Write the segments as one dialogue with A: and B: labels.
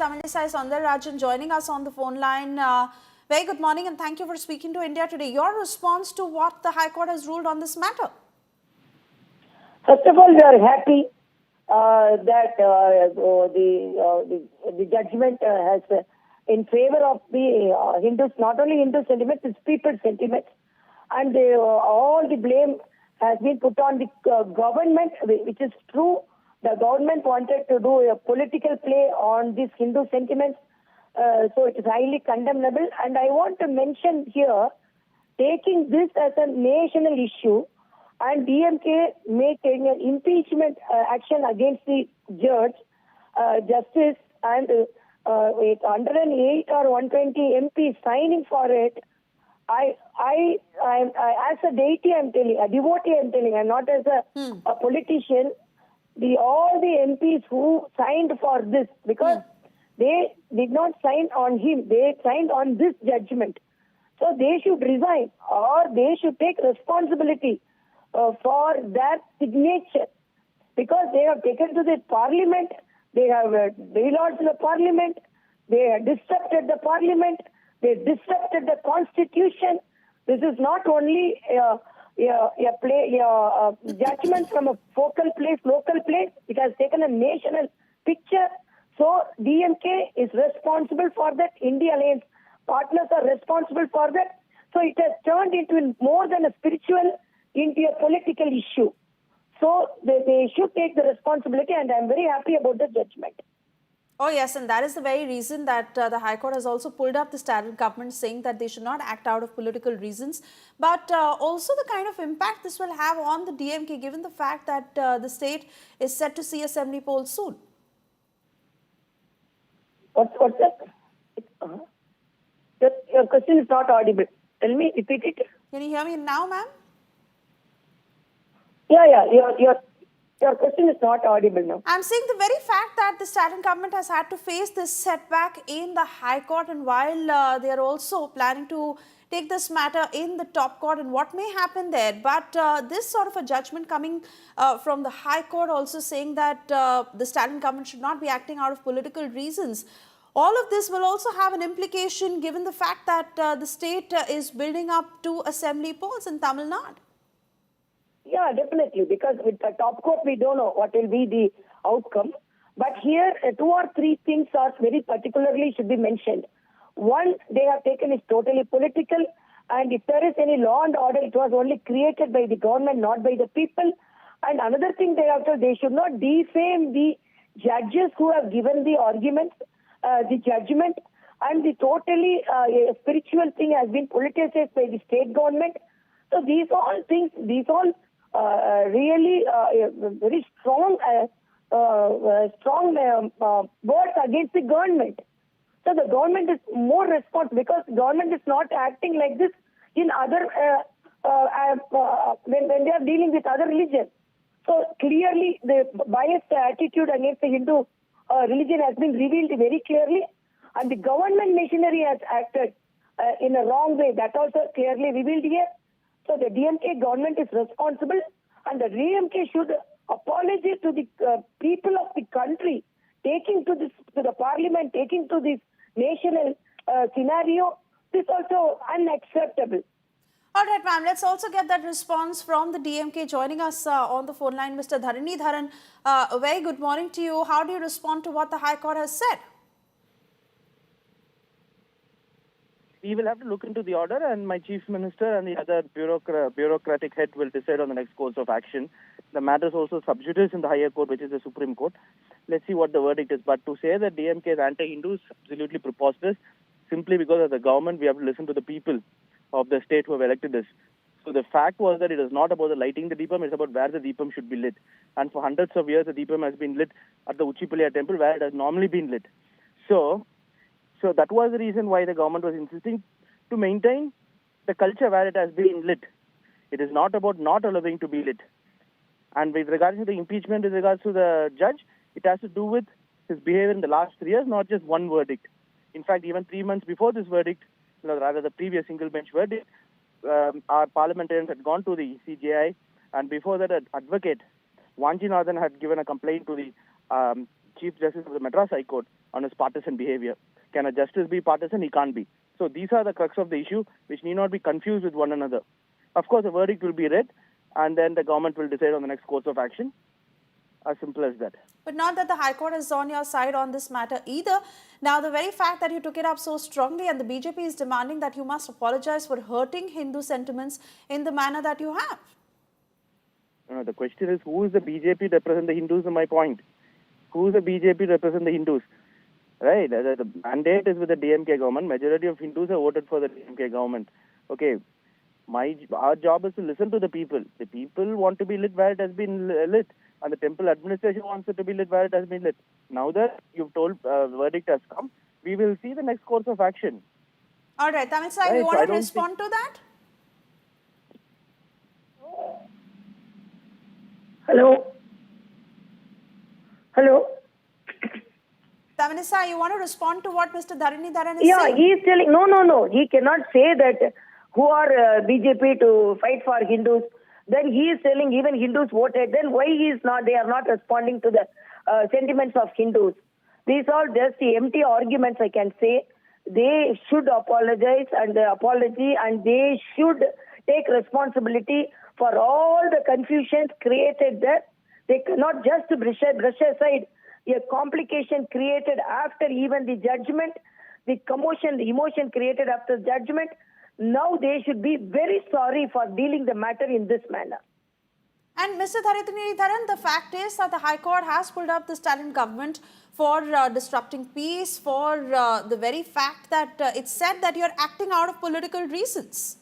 A: Tamilisai Soundararajan joining us on the phone line. Very good morning and thank you for speaking to India Today. Your response to what the High Court has ruled on this matter?
B: First of all, we are happy that the judgment has in favor of the Hindus, not only Hindu sentiments, it's people's sentiments. And all the blame has been put on the government, which is true. The government wanted to do a political play on these Hindu sentiments. So it is highly condemnable. And I want to mention here, taking this as a national issue, and DMK making an impeachment action against the judge, justice, and 108 or 120 MPs signing for it. I as a deity, I'm telling, a devotee, I'm telling, and not as a politician. All the MPs who signed for this, because they did not sign on him, they signed on this judgment. So they should resign, or they should take responsibility for their signature, because they have taken to the parliament, they have deluged the parliament, they have disrupted the parliament, they disrupted the constitution. This is not only a judgment from a focal place, local place. It has taken a national picture. So DMK is responsible for that. India Alliance partners are responsible for that. So it has turned into more than a spiritual, into a political issue. So they should take the responsibility, and I am very happy about the judgment.
A: Oh yes, and that is the very reason that the High Court has also pulled up the Stalin government, saying that they should not act out of political reasons, but also the kind of impact this will have on the DMK, given the fact that the state is set to see assembly polls soon.
B: What's that? Your question is not audible. Tell me, repeat it.
A: Can you hear me now, ma'am?
B: Yeah. Your question is not audible now.
A: I'm saying the very fact that the Stalin government has had to face this setback in the High Court, and while they are also planning to take this matter in the top court and what may happen there, but this sort of a judgment coming from the High Court also saying that the Stalin government should not be acting out of political reasons. All of this will also have an implication given the fact that the state is building up to assembly polls in Tamil Nadu.
B: Yeah, definitely, because with the top court, we don't know what will be the outcome. But here, 2 or 3 things are very particularly should be mentioned. One, they have taken is totally political, and if there is any law and order, it was only created by the government, not by the people. And another thing they should not defame the judges who have given the arguments, the judgment, and the totally spiritual thing has been politicized by the state government. So these all things, really very strong words against the government. So the government is more responsible, because government is not acting like this in other when they are dealing with other religions. So clearly the biased attitude against the Hindu religion has been revealed very clearly, and the government machinery has acted in a wrong way. That also clearly revealed here. So the DMK government is responsible, and the DMK should apologize to the people of the country, taking to the parliament, taking to this national scenario. This is also unacceptable.
A: All right, ma'am. Let's also get that response from the DMK. Joining us on the phone line, Mr. Dharanidharan. A very good morning to you. How do you respond to what the High Court has said?
C: We will have to look into the order, and my Chief Minister and the other bureaucratic head will decide on the next course of action. The matter is also sub judice in the higher court, which is the Supreme Court. Let's see what the verdict is. But to say that DMK is anti-Hindu is absolutely preposterous. Simply because of the government, we have to listen to the people of the state who have elected us. So the fact was that it is not about the lighting the Deepam, it's about where the Deepam should be lit. And for hundreds of years, the Deepam has been lit at the Uchi Pillaiyar temple, where it has normally been lit. So that was the reason why the government was insisting to maintain the culture where it has been lit. It is not about not allowing to be lit. And with regards to the impeachment, with regards to the judge, it has to do with his behavior in the last 3 years, not just one verdict. In fact, even 3 months before this verdict, rather the previous single bench verdict, our parliamentarians had gone to the CJI, and before that, an advocate, Vanjinathan, had given a complaint to the Chief Justice of the Madras High Court, on his partisan behavior. Can a justice be partisan? He can't be. So these are the crux of the issue, which need not be confused with one another. Of course, a verdict will be read, and then the government will decide on the next course of action. As simple as that.
A: But not that the High Court is on your side on this matter either. Now, the very fact that you took it up so strongly and the BJP is demanding that you must apologize for hurting Hindu sentiments in the manner that you have.
C: The question is, who is the BJP to represent the Hindus? Is my point. Who is the BJP to represent the Hindus? Right. The mandate is with the DMK government. Majority of Hindus have voted for the DMK government. Okay. Our job is to listen to the people. The people want to be lit where it has been lit. And the temple administration wants it to be lit where it has been lit. Now that you've told verdict has come, we will see the next course of action.
A: All right, Tamilisai, you want to respond to that?
B: Hello? Hello?
A: Tamilisai, you want to respond to what Mr. Dharanidharan is saying?
B: Yeah, he is telling, no. He cannot say that who are BJP to fight for Hindus. Then he is telling even Hindus voted. Then why they are not responding to the sentiments of Hindus. These are just the empty arguments, I can say. They should apologize and the apology, and they should take responsibility for all the confusions created there. They cannot just brush aside a complication created after even the judgment, the commotion, the emotion created after judgment. Now they should be very sorry for dealing the matter in this manner.
A: And Mr. Dharanidharan, the fact is that the High Court has pulled up the Stalin government for disrupting peace, for the very fact that it's said that you're acting out of political reasons.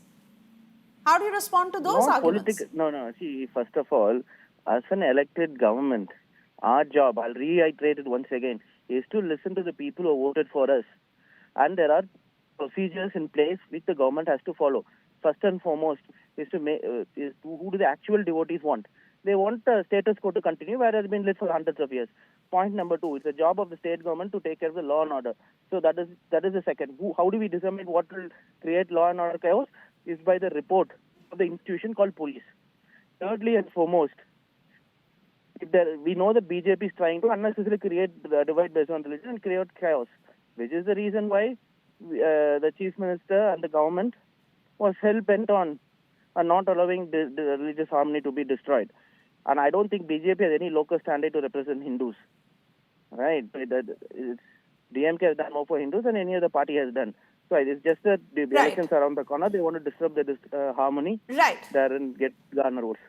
A: How do you respond to those arguments?
C: No. See, first of all, as an elected government, our job, I'll reiterate it once again, is to listen to the people who voted for us. And there are procedures in place which the government has to follow. First and foremost is who do the actual devotees want? They want the status quo to continue where it has been lit for hundreds of years. Point number 2, it's the job of the state government to take care of the law and order. So that is the second. How do we determine what will create law and order chaos? Is by the report of the institution called police. Thirdly and foremost, we know that BJP is trying to unnecessarily create the divide based on religion and create chaos, which is the reason why the Chief Minister and the government was hell-bent on not allowing the religious harmony to be destroyed. And I don't think BJP has any locus standi to represent Hindus. Right? DMK has done more for Hindus than any other party has done. So it's just that the elections around the corner, they want to disrupt the harmony.
A: Right.
C: There and garner votes.